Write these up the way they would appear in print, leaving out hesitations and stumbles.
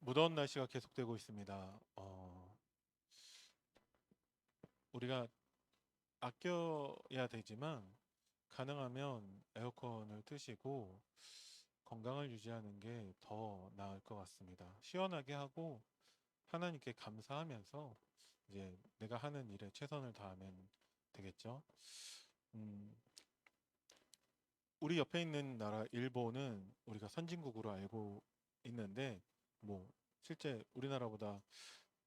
무더운 날씨가 계속되고 있습니다. 우리가 아껴야 되지만 가능하면 에어컨을 트시고 건강을 유지하는 게 더 나을 것 같습니다. 시원하게 하고 하나님께 감사하면서 이제 내가 하는 일에 최선을 다하면 되겠죠. 음, 우리 옆에 있는 나라 일본은 우리가 선진국으로 알고 있는데 뭐 실제 우리나라보다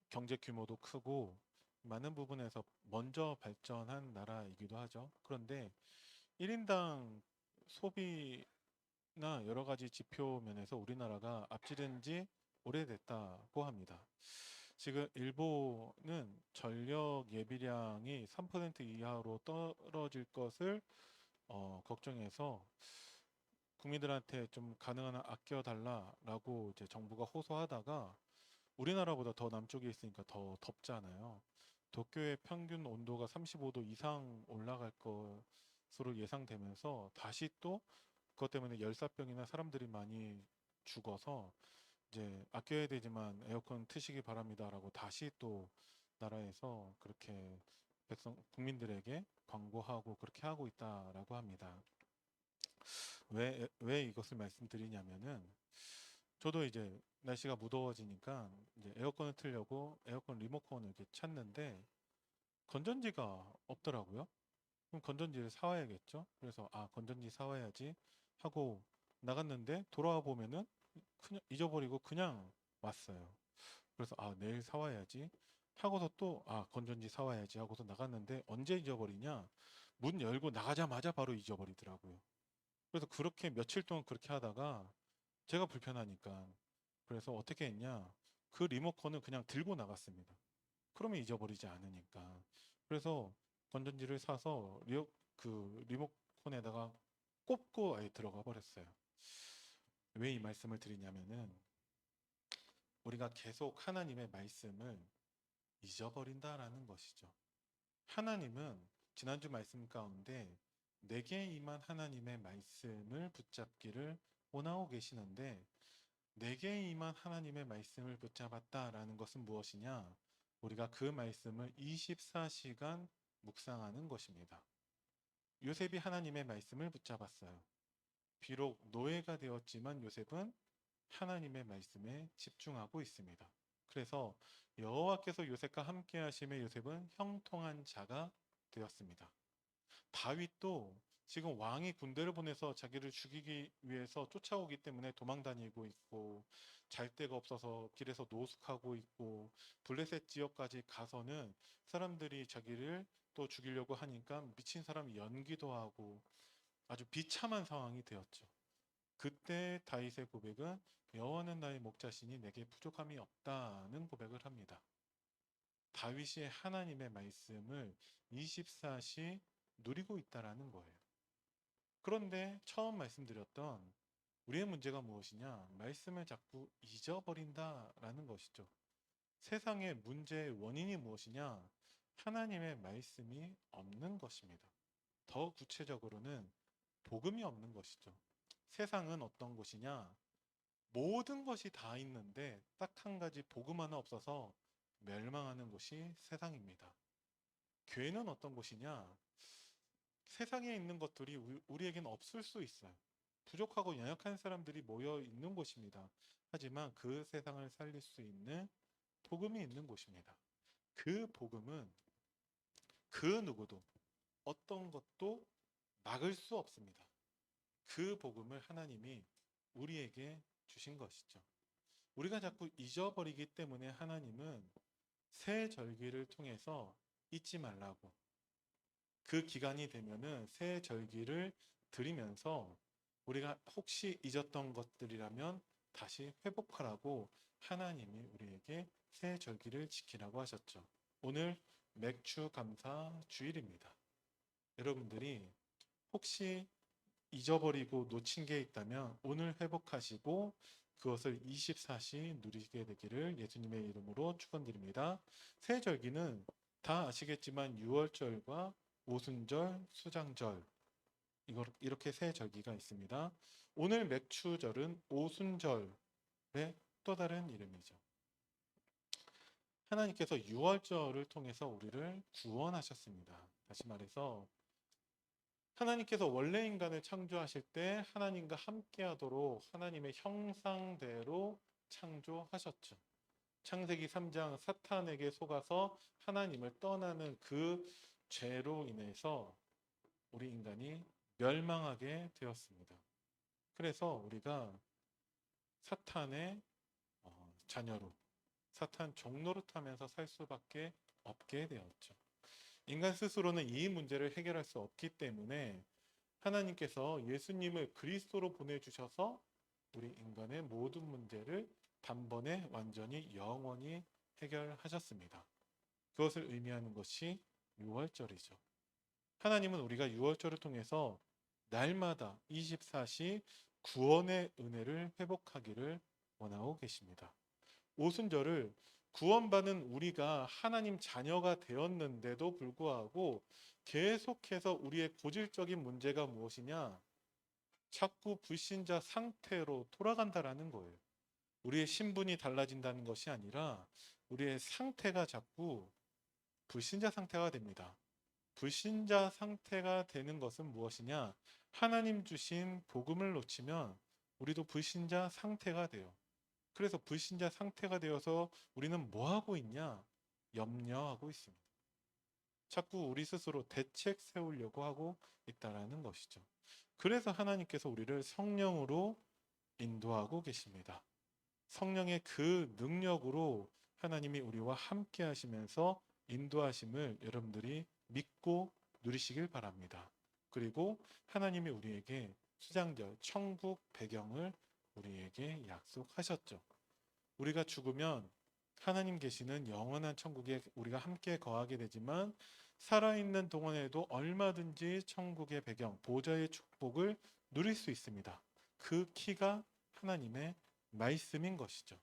경제 규모도 크고 많은 부분에서 먼저 발전한 나라이기도 하죠. 그런데 1인당 소비나 여러 가지 지표 면에서 우리나라가 앞지른 지 오래됐다고 합니다. 지금 일본은 전력 예비량이 3% 이하로 떨어질 것을 걱정해서 국민들한테 좀 가능한 한 아껴달라라고 이제 정부가 호소하다가 우리나라보다 더 남쪽에 있으니까 더 덥잖아요. 도쿄의 평균 온도가 35도 이상 올라갈 것으로 예상되면서 다시 또 그것 때문에 열사병이나 사람들이 많이 죽어서 이제 아껴야 되지만 에어컨 트시기 바랍니다라고 다시 또 나라에서 그렇게 국민들에게 광고하고 그렇게 하고 있다라고 합니다. 왜 이것을 말씀드리냐면은 저도 이제 날씨가 무더워지니까 이제 에어컨을 틀려고 에어컨 리모컨을 이렇게 찾는데 건전지가 없더라고요. 그럼 건전지를 사와야겠죠. 그래서 건전지 사와야지 하고 나갔는데 돌아와 보면은 그냥 잊어버리고 그냥 왔어요. 그래서 내일 사와야지 하고서 또 건전지 사와야지 하고서 나갔는데 언제 잊어버리냐? 문 열고 나가자마자 바로 잊어버리더라고요. 그래서 그렇게 며칠 동안 그렇게 하다가 제가 불편하니까 그래서 어떻게 했냐? 그 리모컨을 그냥 들고 나갔습니다. 그러면 잊어버리지 않으니까. 그래서 건전지를 사서 그 리모컨에다가 꼽고 아예 들어가 버렸어요. 왜 이 말씀을 드리냐면은 우리가 계속 하나님의 말씀을 잊어버린다라는 것이죠. 하나님은 지난주 말씀 가운데 내게 임한 하나님의 말씀을 붙잡기를 원하고 계시는데 내게 임한 하나님의 말씀을 붙잡았다라는 것은 무엇이냐? 우리가 그 말씀을 24시간 묵상하는 것입니다. 요셉이 하나님의 말씀을 붙잡았어요. 비록 노예가 되었지만 요셉은 하나님의 말씀에 집중하고 있습니다. 그래서 여호와께서 요셉과 함께 하심에 요셉은 형통한 자가 되었습니다. 다윗도 지금 왕이 군대를 보내서 자기를 죽이기 위해서 쫓아오기 때문에 도망 다니고 있고 잘 데가 없어서 길에서 노숙하고 있고 블레셋 지역까지 가서는 사람들이 자기를 또 죽이려고 하니까 미친 사람이 연기도 하고 아주 비참한 상황이 되었죠. 그때 다윗의 고백은 여호와는 나의 목자시니 내게 부족함이 없다는 고백을 합니다. 다윗이 하나님의 말씀을 24시 누리고 있다라는 거예요. 그런데 처음 말씀드렸던 우리의 문제가 무엇이냐? 말씀을 자꾸 잊어버린다라는 것이죠. 세상의 문제의 원인이 무엇이냐? 하나님의 말씀이 없는 것입니다. 더 구체적으로는 복음이 없는 것이죠. 세상은 어떤 곳이냐? 모든 것이 다 있는데 딱 한 가지 복음 하나 없어서 멸망하는 곳이 세상입니다. 교회는 어떤 곳이냐? 세상에 있는 것들이 우리에겐 없을 수 있어요. 부족하고 연약한 사람들이 모여 있는 곳입니다. 하지만 그 세상을 살릴 수 있는 복음이 있는 곳입니다. 그 복음은 그 누구도 어떤 것도 막을 수 없습니다. 그 복음을 하나님이 우리에게 주신 것이죠. 우리가 자꾸 잊어버리기 때문에 하나님은 새 절기를 통해서 잊지 말라고 그 기간이 되면은 새 절기를 드리면서 우리가 혹시 잊었던 것들이라면 다시 회복하라고 하나님이 우리에게 새 절기를 지키라고 하셨죠. 오늘 맥주 감사 주일입니다. 여러분들이 혹시 잊어버리고 놓친 게 있다면 오늘 회복하시고 그것을 24시 누리게 되기를 예수님의 이름으로 축원드립니다. 새 절기는 다 아시겠지만 6월절과 오순절, 수장절 이렇게 세 절기가 있습니다. 오늘 맥추절은 오순절에 또 다른 이름이죠. 하나님께서 유월절을 통해서 우리를 구원하셨습니다. 다시 말해서 하나님께서 원래 인간을 창조하실 때 하나님과 함께하도록 하나님의 형상대로 창조하셨죠. 창세기 3장 사탄에게 속아서 하나님을 떠나는 그 죄로 인해서 우리 인간이 멸망하게 되었습니다. 그래서 우리가 사탄의 자녀로, 사탄 종노릇하면서 살 수밖에 없게 되었죠. 인간 스스로는 이 문제를 해결할 수 없기 때문에 하나님께서 예수님을 그리스도로 보내주셔서 우리 인간의 모든 문제를 단번에 완전히 영원히 해결하셨습니다. 그것을 의미하는 것이 유월절이죠. 하나님은 우리가 유월절을 통해서 날마다 24시 구원의 은혜를 회복하기를 원하고 계십니다. 오순절을 구원받은 우리가 하나님 자녀가 되었는데도 불구하고 계속해서 우리의 고질적인 문제가 무엇이냐? 자꾸 불신자 상태로 돌아간다라는 거예요. 우리의 신분이 달라진다는 것이 아니라 우리의 상태가 자꾸 불신자 상태가 됩니다. 불신자 상태가 되는 것은 무엇이냐? 하나님 주신 복음을 놓치면 우리도 불신자 상태가 돼요. 그래서 불신자 상태가 되어서 우리는 뭐 하고 있냐? 염려하고 있습니다. 자꾸 우리 스스로 대책 세우려고 하고 있다라는 것이죠. 그래서 하나님께서 우리를 성령으로 인도하고 계십니다. 성령의 그 능력으로 하나님이 우리와 함께 하시면서 인도하심을 여러분들이 믿고 누리시길 바랍니다. 그리고 하나님이 우리에게 수장절, 천국 배경을 우리에게 약속하셨죠. 우리가 죽으면 하나님 계시는 영원한 천국에 우리가 함께 거하게 되지만 살아있는 동안에도 얼마든지 천국의 배경, 보좌의 축복을 누릴 수 있습니다. 그 키가 하나님의 말씀인 것이죠.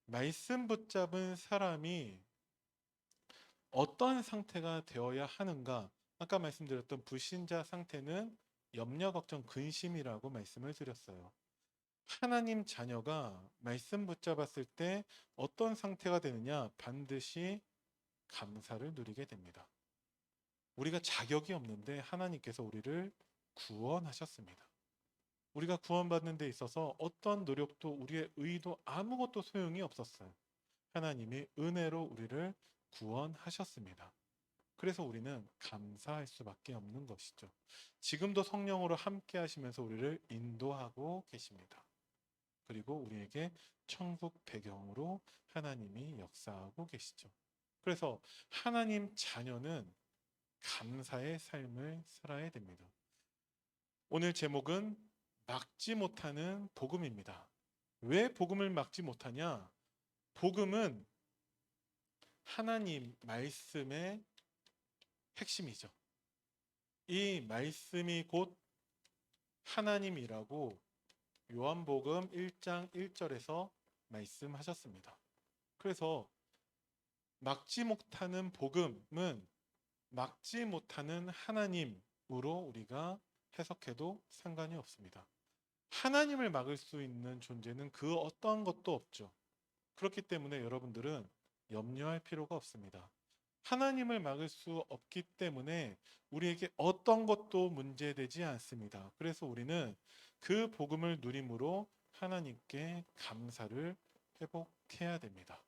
말씀 붙잡은 사람이 어떤 상태가 되어야 하는가? 아까 말씀드렸던 불신자 상태는 염려, 걱정, 근심이라고 말씀을 드렸어요. 하나님 자녀가 말씀 붙잡았을 때 어떤 상태가 되느냐? 반드시 감사를 누리게 됩니다. 우리가 자격이 없는데 하나님께서 우리를 구원하셨습니다. 우리가 구원받는 데 있어서 어떤 노력도 우리의 의도 아무것도 소용이 없었어요. 하나님이 은혜로 우리를 구원하셨습니다. 그래서 우리는 감사할 수밖에 없는 것이죠. 지금도 성령으로 함께 하시면서 우리를 인도하고 계십니다. 그리고 우리에게 천국 배경으로 하나님이 역사하고 계시죠. 그래서 하나님 자녀는 감사의 삶을 살아야 됩니다. 오늘 제목은 막지 못하는 복음입니다. 왜 복음을 막지 못하냐? 복음은 하나님 말씀의 핵심이죠. 이 말씀이 곧 하나님이라고 요한복음 1장 1절에서 말씀하셨습니다. 그래서 막지 못하는 복음은 막지 못하는 하나님으로 우리가 해석해도 상관이 없습니다. 하나님을 막을 수 있는 존재는 그 어떠한 것도 없죠. 그렇기 때문에 여러분들은 염려할 필요가 없습니다. 하나님을 막을 수 없기 때문에 우리에게 어떤 것도 문제되지 않습니다. 그래서 우리는 그 복음을 누림으로 하나님께 감사를 회복해야 됩니다.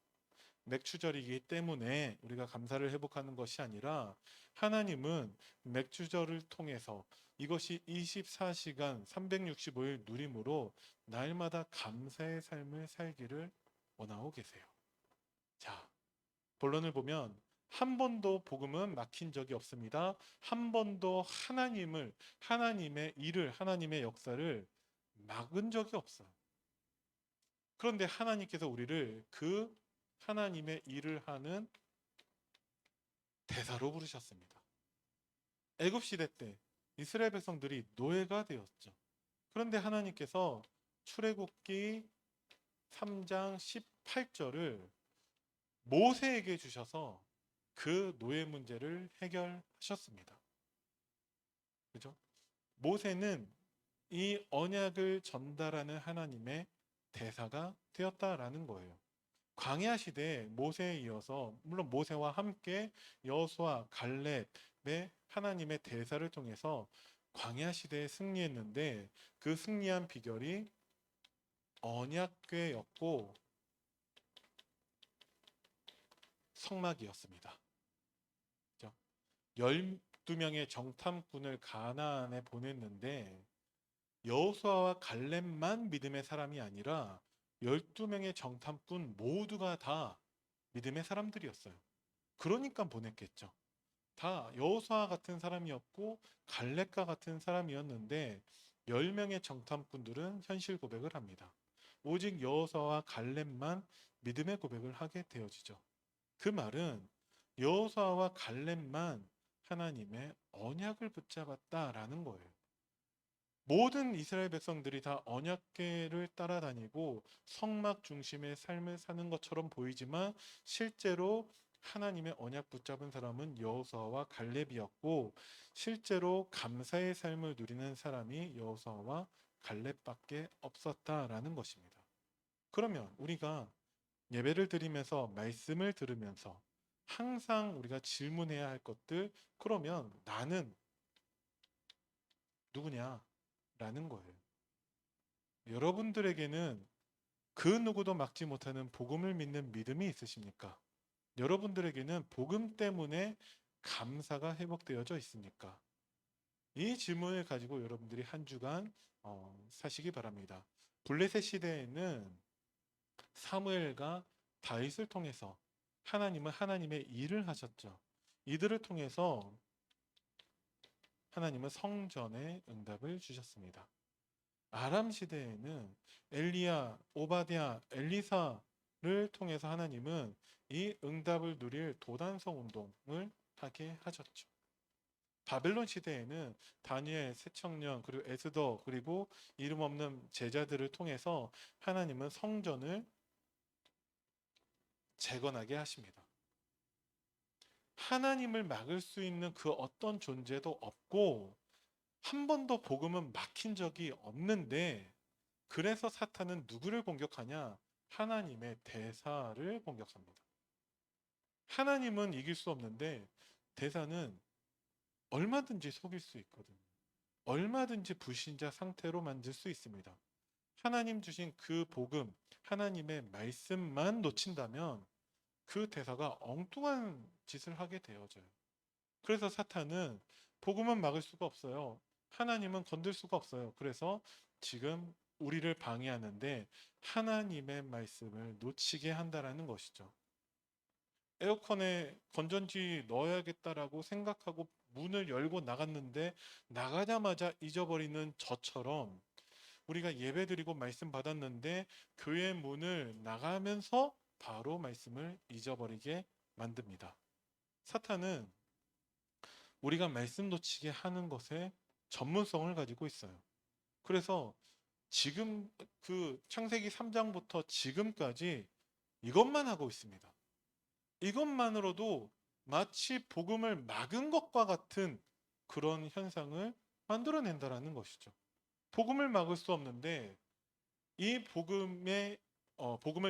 맥추절이기 때문에 우리가 감사를 회복하는 것이 아니라 하나님은 맥추절을 통해서 이것이 24시간 365일 누림으로 날마다 감사의 삶을 살기를 원하고 계세요. 자, 본론을 보면 한 번도 복음은 막힌 적이 없습니다. 한 번도 하나님의 일을, 하나님의 역사를 막은 적이 없어요. 그런데 하나님께서 우리를 그 하나님의 일을 하는 대사로 부르셨습니다. 애굽 시대 때 이스라엘 백성들이 노예가 되었죠. 그런데 하나님께서 출애굽기 3장 18절을 모세에게 주셔서 그 노예 문제를 해결하셨습니다. 그죠? 모세는 이 언약을 전달하는 하나님의 대사가 되었다라는 거예요. 광야 시대에 모세에 이어서 물론 모세와 함께 여호수아, 갈렙의 하나님의 대사를 통해서 광야 시대에 승리했는데 그 승리한 비결이 언약궤였고 성막이었습니다. 12명의 정탐꾼을 가나안에 보냈는데 여호수아와 갈렙만 믿음의 사람이 아니라 12명의 정탐꾼 모두가 다 믿음의 사람들이었어요. 그러니까 보냈겠죠. 다 여호수아 같은 사람이었고 갈렙과 같은 사람이었는데 10명의 정탐꾼들은 현실 고백을 합니다. 오직 여호수아와 갈렙만 믿음의 고백을 하게 되어지죠. 그 말은 여호수아와 갈렙만 하나님의 언약을 붙잡았다라는 거예요. 모든 이스라엘 백성들이 다 언약궤를 따라다니고 성막 중심의 삶을 사는 것처럼 보이지만 실제로 하나님의 언약 붙잡은 사람은 여호수아와 갈렙이었고 실제로 감사의 삶을 누리는 사람이 여호수아와 갈렙밖에 없었다라는 것입니다. 그러면 우리가 예배를 드리면서 말씀을 들으면서 항상 우리가 질문해야 할 것들, 그러면 나는 누구냐? 라는 거예요. 여러분들에게는 그 누구도 막지 못하는 복음을 믿는 믿음이 있으십니까? 여러분들에게는 복음 때문에 감사가 회복되어져 있습니까? 이 질문을 가지고 여러분들이 한 주간 사시기 바랍니다. 블레셋 시대에는 사무엘과 다윗을 통해서 하나님은 하나님의 일을 하셨죠. 이들을 통해서 하나님은 성전의 응답을 주셨습니다. 아람 시대에는 엘리야, 오바댜, 엘리사를 통해서 하나님은 이 응답을 누릴 도단성 운동을 하게 하셨죠. 바벨론 시대에는 다니엘, 새청년, 그리고 에스더, 그리고 이름 없는 제자들을 통해서 하나님은 성전을 재건하게 하십니다. 하나님을 막을 수 있는 그 어떤 존재도 없고 한 번도 복음은 막힌 적이 없는데 그래서 사탄은 누구를 공격하냐? 하나님의 대사를 공격합니다. 하나님은 이길 수 없는데 대사는 얼마든지 속일 수 있거든요. 얼마든지 불신자 상태로 만들 수 있습니다. 하나님 주신 그 복음, 하나님의 말씀만 놓친다면 그 대사가 엉뚱한 짓을 하게 되어져요. 그래서 사탄은 복음은 막을 수가 없어요. 하나님은 건들 수가 없어요. 그래서 지금 우리를 방해하는데 하나님의 말씀을 놓치게 한다라는 것이죠. 에어컨에 건전지 넣어야겠다라고 생각하고 문을 열고 나갔는데 나가자마자 잊어버리는 저처럼 우리가 예배드리고 말씀 받았는데 교회 문을 나가면서 바로 말씀을 잊어버리게 만듭니다. 사탄은 우리가 말씀 놓치게 하는 것에 전문성을 가지고 있어요. 그래서 지금 그 창세기 3장부터 지금까지 이것만 하고 있습니다. 이것만으로도 마치 복음을 막은 것과 같은 그런 현상을 만들어낸다라는 것이죠. 복음을 막을 수 없는데 이 복음을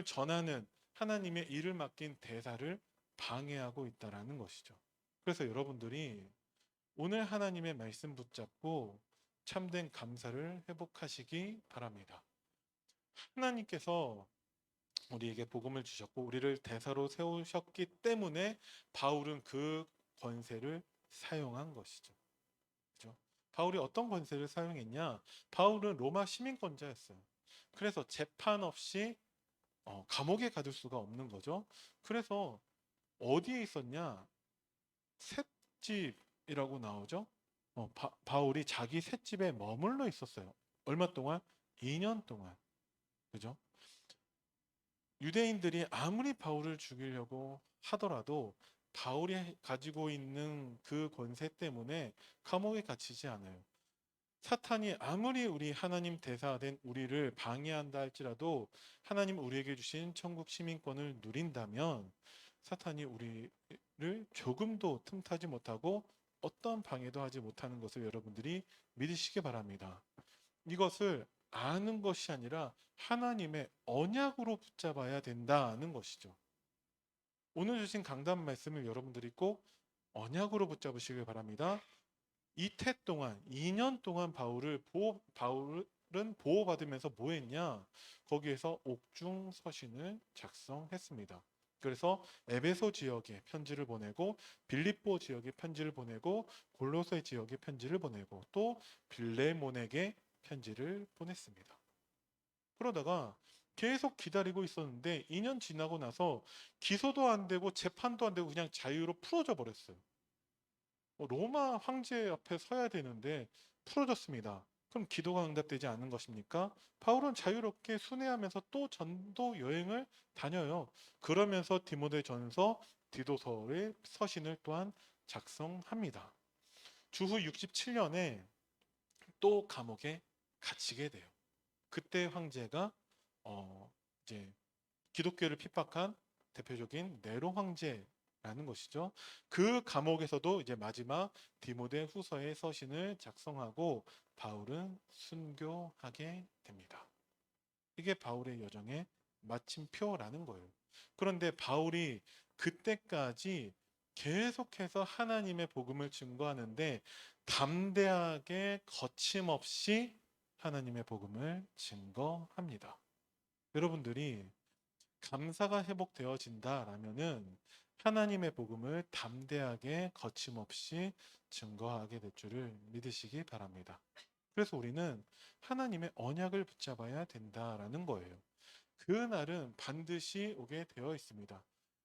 전하는 하나님의 일을 맡긴 대사를 방해하고 있다라는 것이죠. 그래서 여러분들이 오늘 하나님의 말씀 붙잡고 참된 감사를 회복하시기 바랍니다. 하나님께서 우리에게 복음을 주셨고 우리를 대사로 세우셨기 때문에 바울은 그 권세를 사용한 것이죠. 그렇죠? 바울이 어떤 권세를 사용했냐? 바울은 로마 시민권자였어요. 그래서 재판 없이 감옥에 가둘 수가 없는 거죠. 그래서 어디에 있었냐? 셋집이라고 나오죠. 바울이 자기 셋집에 머물러 있었어요. 얼마 동안? 2년 동안. 그죠? 유대인들이 아무리 바울을 죽이려고 하더라도 바울이 가지고 있는 그 권세 때문에 감옥에 갇히지 않아요. 사탄이 아무리 우리 하나님 대사된 우리를 방해한다 할지라도 하나님 우리에게 주신 천국 시민권을 누린다면 사탄이 우리를 조금도 틈타지 못하고 어떤 방해도 하지 못하는 것을 여러분들이 믿으시기 바랍니다. 이것을 아는 것이 아니라 하나님의 언약으로 붙잡아야 된다는 것이죠. 오늘 주신 강단 말씀을 여러분들이 꼭 언약으로 붙잡으시길 바랍니다. 이태 동안, 2년 동안 바울은 보호받으면서 뭐 했냐? 거기에서 옥중 서신을 작성했습니다. 그래서 에베소 지역에 편지를 보내고, 빌립보 지역에 편지를 보내고, 골로새 지역에 편지를 보내고, 또 빌레몬에게 편지를 보냈습니다. 그러다가 계속 기다리고 있었는데 2년 지나고 나서 기소도 안 되고 재판도 안 되고 그냥 자유로 풀어져 버렸어요. 로마 황제 앞에 서야 되는데 풀어졌습니다. 그럼 기도가 응답되지 않는 것입니까? 바울은 자유롭게 순회하면서 또 전도 여행을 다녀요. 그러면서 디모데 전서, 디도서의 서신을 또한 작성합니다. 주후 67년에 또 감옥에 갇히게 돼요. 그때 황제가 어, 이제 기독교를 핍박한 대표적인 네로 황제라는 것이죠. 그 감옥에서도 이제 마지막 디모데 후서의 서신을 작성하고 바울은 순교하게 됩니다. 이게 바울의 여정의 마침표라는 거예요. 그런데 바울이 그때까지 계속해서 하나님의 복음을 증거하는데 담대하게 거침없이 하나님의 복음을 증거합니다. 여러분들이 감사가 회복되어진다라면은 하나님의 복음을 담대하게 거침없이 증거하게 될 줄을 믿으시기 바랍니다. 그래서 우리는 하나님의 언약을 붙잡아야 된다라는 거예요. 그 날은 반드시 오게 되어 있습니다.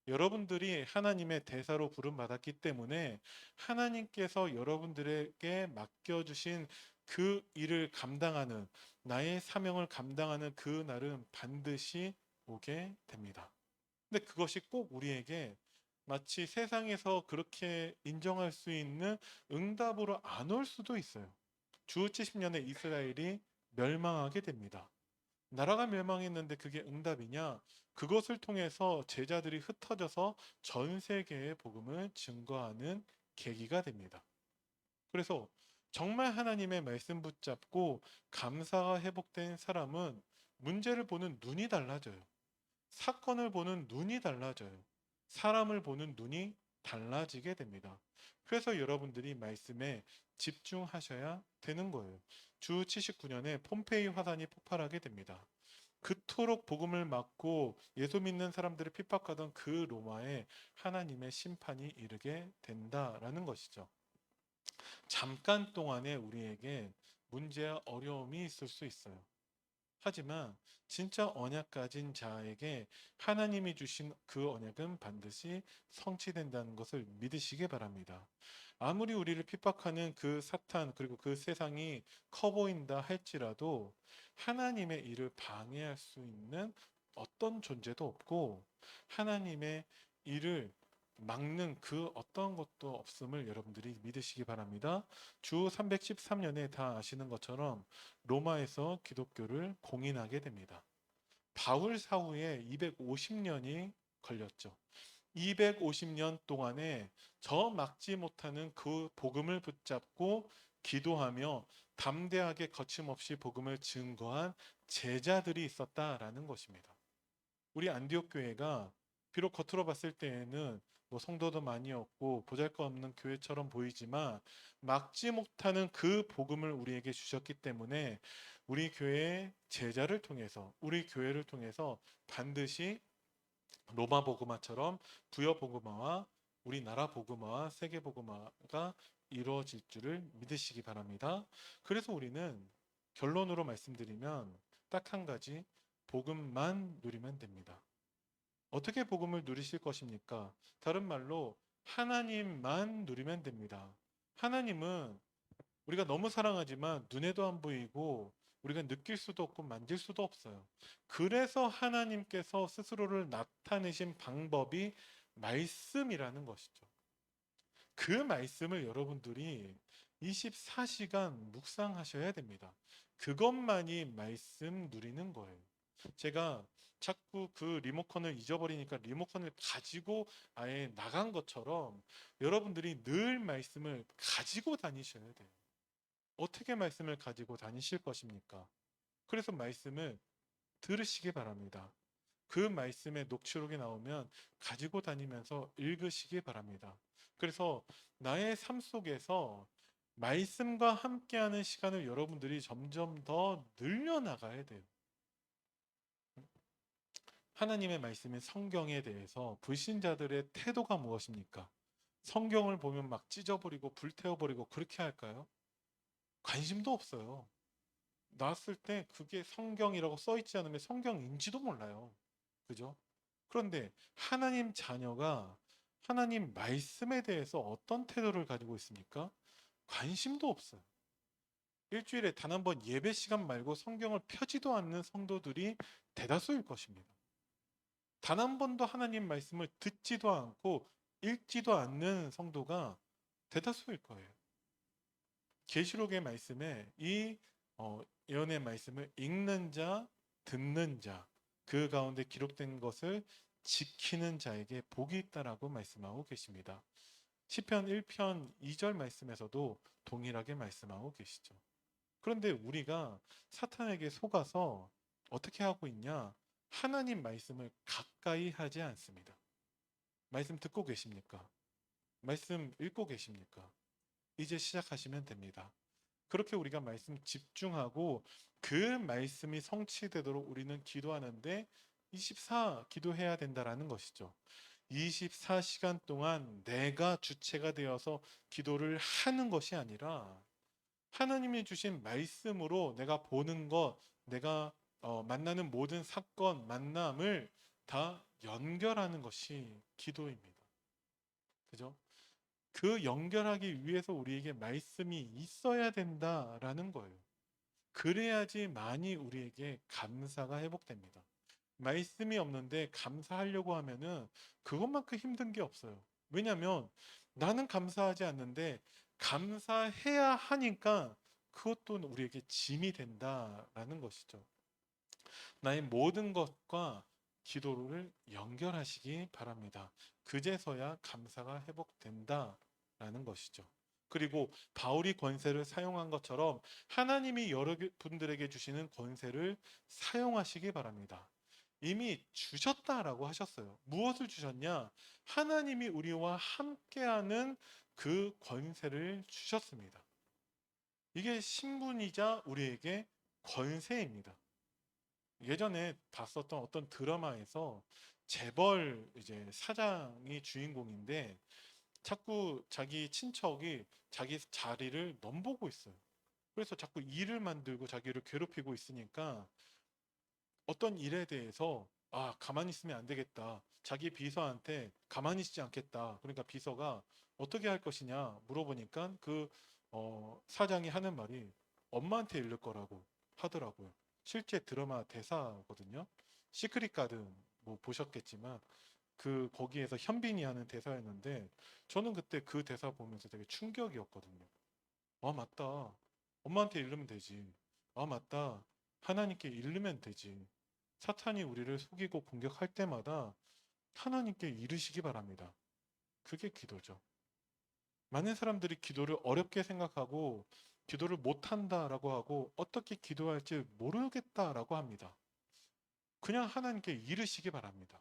여러분들이 하나님의 대사로 부름받았기 때문에 하나님께서 여러분들에게 맡겨주신 그 일을 감당하는 나의 사명을 감당하는 그 날은 반드시 오게 됩니다. 근데 그것이 꼭 우리에게 마치 세상에서 그렇게 인정할 수 있는 응답으로 안 올 수도 있어요. 주 70년에 이스라엘이 멸망하게 됩니다. 나라가 멸망했는데 그게 응답이냐? 그것을 통해서 제자들이 흩어져서 전 세계의 복음을 증거하는 계기가 됩니다. 그래서 정말 하나님의 말씀 붙잡고 감사가 회복된 사람은 문제를 보는 눈이 달라져요. 사건을 보는 눈이 달라져요. 사람을 보는 눈이 달라지게 됩니다. 그래서 여러분들이 말씀에 집중하셔야 되는 거예요. 주 79년에 폼페이 화산이 폭발하게 됩니다. 그토록 복음을 막고 예수 믿는 사람들을 핍박하던 그 로마에 하나님의 심판이 이르게 된다라는 것이죠. 잠깐 동안에 우리에게 문제와 어려움이 있을 수 있어요. 하지만 진짜 언약 가진 자에게 하나님이 주신 그 언약은 반드시 성취된다는 것을 믿으시기 바랍니다. 아무리 우리를 핍박하는 그 사탄 그리고 그 세상이 커 보인다 할지라도 하나님의 일을 방해할 수 있는 어떤 존재도 없고 하나님의 일을 막는 그 어떤 것도 없음을 여러분들이 믿으시기 바랍니다. 주 313년에 다 아시는 것처럼 로마에서 기독교를 공인하게 됩니다. 바울 사후에 250년이 걸렸죠. 250년 동안에 저 막지 못하는 그 복음을 붙잡고 기도하며 담대하게 거침없이 복음을 증거한 제자들이 있었다라는 것입니다. 우리 안디옥 교회가 비록 겉으로 봤을 때에는 뭐 성도도 많이 없고 보잘것없는 교회처럼 보이지만 막지 못하는 그 복음을 우리에게 주셨기 때문에 우리 교회의 제자를 통해서 우리 교회를 통해서 반드시 로마 복음화처럼 부여 복음화와 우리나라 복음화와 세계 복음화가 이루어질 줄을 믿으시기 바랍니다. 그래서 우리는 결론으로 말씀드리면 딱 한 가지 복음만 누리면 됩니다. 어떻게 복음을 누리실 것입니까? 다른 말로 하나님만 누리면 됩니다. 하나님은 우리가 너무 사랑하지만 눈에도 안 보이고 우리가 느낄 수도 없고 만질 수도 없어요. 그래서 하나님께서 스스로를 나타내신 방법이 말씀이라는 것이죠. 그 말씀을 여러분들이 24시간 묵상하셔야 됩니다. 그것만이 말씀 누리는 거예요. 제가 자꾸 그 리모컨을 잊어버리니까 리모컨을 가지고 아예 나간 것처럼 여러분들이 늘 말씀을 가지고 다니셔야 돼요. 어떻게 말씀을 가지고 다니실 것입니까? 그래서 말씀을 들으시기 바랍니다. 그 말씀의 녹취록이 나오면 가지고 다니면서 읽으시기 바랍니다. 그래서 나의 삶 속에서 말씀과 함께하는 시간을 여러분들이 점점 더 늘려나가야 돼요. 하나님의 말씀인 성경에 대해서 불신자들의 태도가 무엇입니까? 성경을 보면 막 찢어버리고 불태워버리고 그렇게 할까요? 관심도 없어요. 나왔을 때 그게 성경이라고 써있지 않으면 성경인지도 몰라요. 그죠? 그런데 하나님 자녀가 하나님 말씀에 대해서 어떤 태도를 가지고 있습니까? 관심도 없어요. 일주일에 단 한 번 예배 시간 말고 성경을 펴지도 않는 성도들이 대다수일 것입니다. 단 한 번도 하나님 말씀을 듣지도 않고 읽지도 않는 성도가 대다수일 거예요. 계시록의 말씀에 이 예언의 말씀을 읽는 자, 듣는 자, 그 가운데 기록된 것을 지키는 자에게 복이 있다라고 말씀하고 계십니다. 시편 1편 2절 말씀에서도 동일하게 말씀하고 계시죠. 그런데 우리가 사탄에게 속아서 어떻게 하고 있냐? 하나님 말씀을 가까이 하지 않습니다. 말씀 듣고 계십니까? 말씀 읽고 계십니까? 이제 시작하시면 됩니다. 그렇게 우리가 말씀 집중하고 그 말씀이 성취되도록 우리는 기도하는데 24 기도해야 된다라는 것이죠. 24시간 동안 내가 주체가 되어서 기도를 하는 것이 아니라 하나님이 주신 말씀으로 내가 보는 것, 내가 만나는 모든 사건, 만남을 다 연결하는 것이 기도입니다. 그죠? 그 연결하기 위해서 우리에게 말씀이 있어야 된다라는 거예요. 그래야지 많이 우리에게 감사가 회복됩니다. 말씀이 없는데 감사하려고 하면은 그것만큼 힘든 게 없어요. 왜냐하면 나는 감사하지 않는데 감사해야 하니까 그것도 우리에게 짐이 된다라는 것이죠. 나의 모든 것과 기도를 연결하시기 바랍니다. 그제서야 감사가 회복된다라는 것이죠. 그리고 바울이 권세를 사용한 것처럼 하나님이 여러분들에게 주시는 권세를 사용하시기 바랍니다. 이미 주셨다라고 하셨어요. 무엇을 주셨냐? 하나님이 우리와 함께하는 그 권세를 주셨습니다. 이게 신분이자 우리에게 권세입니다. 예전에 봤었던 어떤 드라마에서 재벌 이제 사장이 주인공인데 자꾸 자기 친척이 자기 자리를 넘보고 있어요. 그래서 자꾸 일을 만들고 자기를 괴롭히고 있으니까 어떤 일에 대해서 가만히 있으면 안 되겠다. 자기 비서한테 가만히 있지 않겠다. 그러니까 비서가 어떻게 할 것이냐 물어보니까 그 사장이 하는 말이 엄마한테 일를 거라고 하더라고요. 실제 드라마 대사거든요. 시크릿 가든 뭐 보셨겠지만 그 거기에서 현빈이 하는 대사였는데 저는 그때 그 대사 보면서 되게 충격이었거든요. 맞다. 엄마한테 이르면 되지. 맞다. 하나님께 이르면 되지. 사탄이 우리를 속이고 공격할 때마다 하나님께 이르시기 바랍니다. 그게 기도죠. 많은 사람들이 기도를 어렵게 생각하고 기도를 못한다라고 하고 어떻게 기도할지 모르겠다라고 합니다. 그냥 하나님께 이르시기 바랍니다.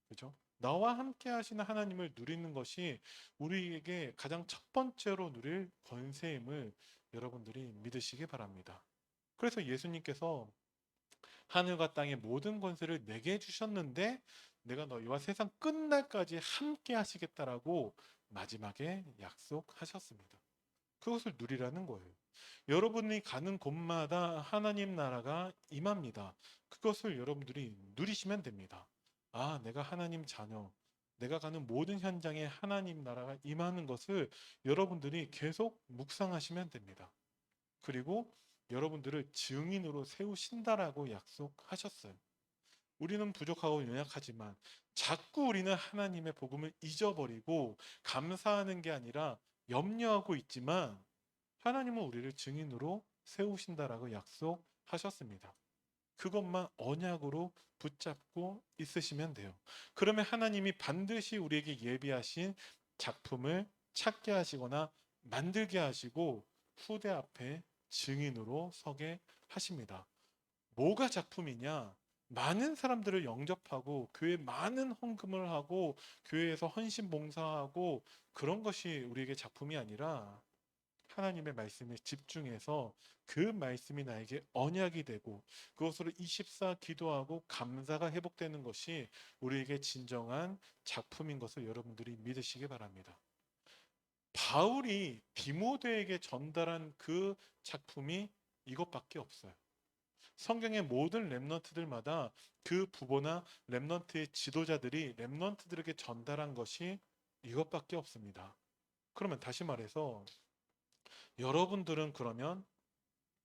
그죠? 나와 함께 하시는 하나님을 누리는 것이 우리에게 가장 첫 번째로 누릴 권세임을 여러분들이 믿으시기 바랍니다. 그래서 예수님께서 하늘과 땅의 모든 권세를 내게 주셨는데 내가 너희와 세상 끝날까지 함께 하시겠다라고 마지막에 약속하셨습니다. 그것을 누리라는 거예요. 여러분이 가는 곳마다 하나님 나라가 임합니다. 그것을 여러분들이 누리시면 됩니다. 내가 하나님 자녀, 내가 가는 모든 현장에 하나님 나라가 임하는 것을 여러분들이 계속 묵상하시면 됩니다. 그리고 여러분들을 증인으로 세우신다라고 약속하셨어요. 우리는 부족하고 연약하지만 자꾸 우리는 하나님의 복음을 잊어버리고 감사하는 게 아니라 염려하고 있지만 하나님은 우리를 증인으로 세우신다라고 약속하셨습니다. 그것만 언약으로 붙잡고 있으시면 돼요. 그러면 하나님이 반드시 우리에게 예비하신 작품을 찾게 하시거나 만들게 하시고 후대 앞에 증인으로 서게 하십니다. 뭐가 작품이냐? 많은 사람들을 영접하고 교회에 많은 헌금을 하고 교회에서 헌신 봉사하고 그런 것이 우리에게 작품이 아니라 하나님의 말씀에 집중해서 그 말씀이 나에게 언약이 되고 그것으로 24 기도하고 감사가 회복되는 것이 우리에게 진정한 작품인 것을 여러분들이 믿으시기 바랍니다. 바울이 디모데에게 전달한 그 작품이 이것밖에 없어요. 성경의 모든 렘넌트들마다 그 부보나 렘넌트의 지도자들이 렘넌트들에게 전달한 것이 이것밖에 없습니다. 그러면 다시 말해서 여러분들은 그러면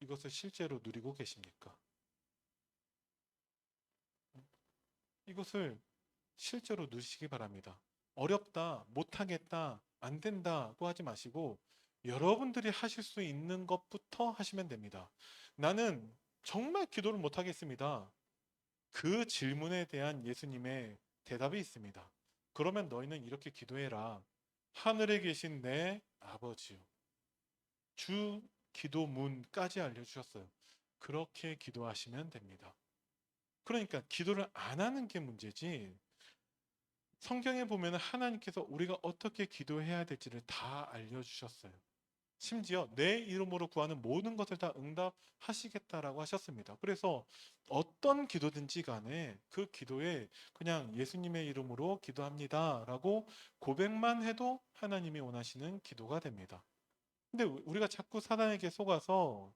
이것을 실제로 누리고 계십니까? 이것을 실제로 누리시기 바랍니다. 어렵다, 못하겠다, 안 된다고 하지 마시고 여러분들이 하실 수 있는 것부터 하시면 됩니다. 나는 정말 기도를 못하겠습니다. 그 질문에 대한 예수님의 대답이 있습니다. 그러면 너희는 이렇게 기도해라. 하늘에 계신 내 아버지요. 주 기도문까지 알려주셨어요. 그렇게 기도하시면 됩니다. 그러니까 기도를 안 하는 게 문제지. 성경에 보면 하나님께서 우리가 어떻게 기도해야 될지를 다 알려주셨어요. 심지어 내 이름으로 구하는 모든 것을 다 응답하시겠다라고 하셨습니다. 그래서 어떤 기도든지 간에 그 기도에 그냥 예수님의 이름으로 기도합니다라고 고백만 해도 하나님이 원하시는 기도가 됩니다. 근데 우리가 자꾸 사단에게 속아서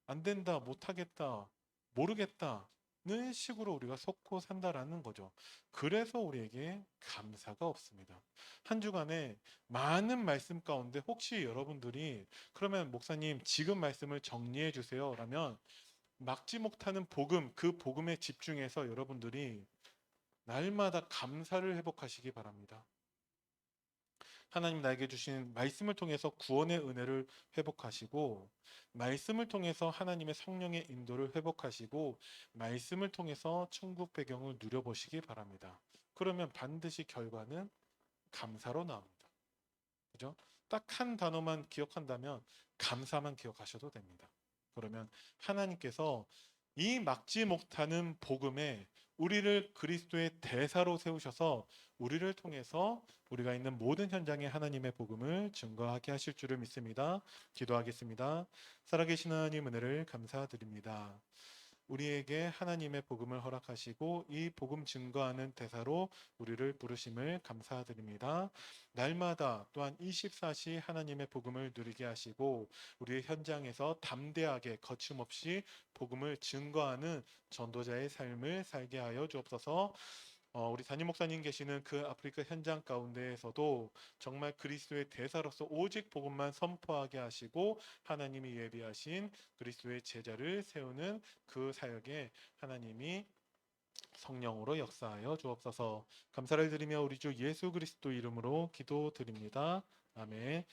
안 된다, 못하겠다, 모르겠다는 식으로 우리가 속고 산다라는 거죠. 그래서 우리에게 감사가 없습니다. 한 주간에 많은 말씀 가운데 혹시 여러분들이 그러면 목사님 지금 말씀을 정리해 주세요. 라면 막지 못하는 복음, 그 복음에 집중해서 여러분들이 날마다 감사를 회복하시기 바랍니다. 하나님 나에게 주신 말씀을 통해서 구원의 은혜를 회복하시고 말씀을 통해서 하나님의 성령의 인도를 회복하시고 말씀을 통해서 천국 배경을 누려보시기 바랍니다. 그러면 반드시 결과는 감사로 나옵니다. 그죠? 딱 한 단어만 기억한다면 감사만 기억하셔도 됩니다. 그러면 하나님께서 이 막지 못하는 복음에 우리를 그리스도의 대사로 세우셔서 우리를 통해서 우리가 있는 모든 현장에 하나님의 복음을 증거하게 하실 줄을 믿습니다. 기도하겠습니다. 살아계신 하나님 은혜를 감사드립니다. 우리에게 하나님의 복음을 허락하시고 이 복음 증거하는 대사로 우리를 부르심을 감사드립니다. 날마다 또한 24시 하나님의 복음을 누리게 하시고 우리의 현장에서 담대하게 거침없이 복음을 증거하는 전도자의 삶을 살게 하여 주옵소서. 우리 담임 목사님 계시는 그 아프리카 현장 가운데에서도 정말 그리스도의 대사로서 오직 복음만 선포하게 하시고 하나님이 예비하신 그리스도의 제자를 세우는 그 사역에 하나님이 성령으로 역사하여 주옵소서. 감사를 드리며 우리 주 예수 그리스도 이름으로 기도드립니다. 아멘.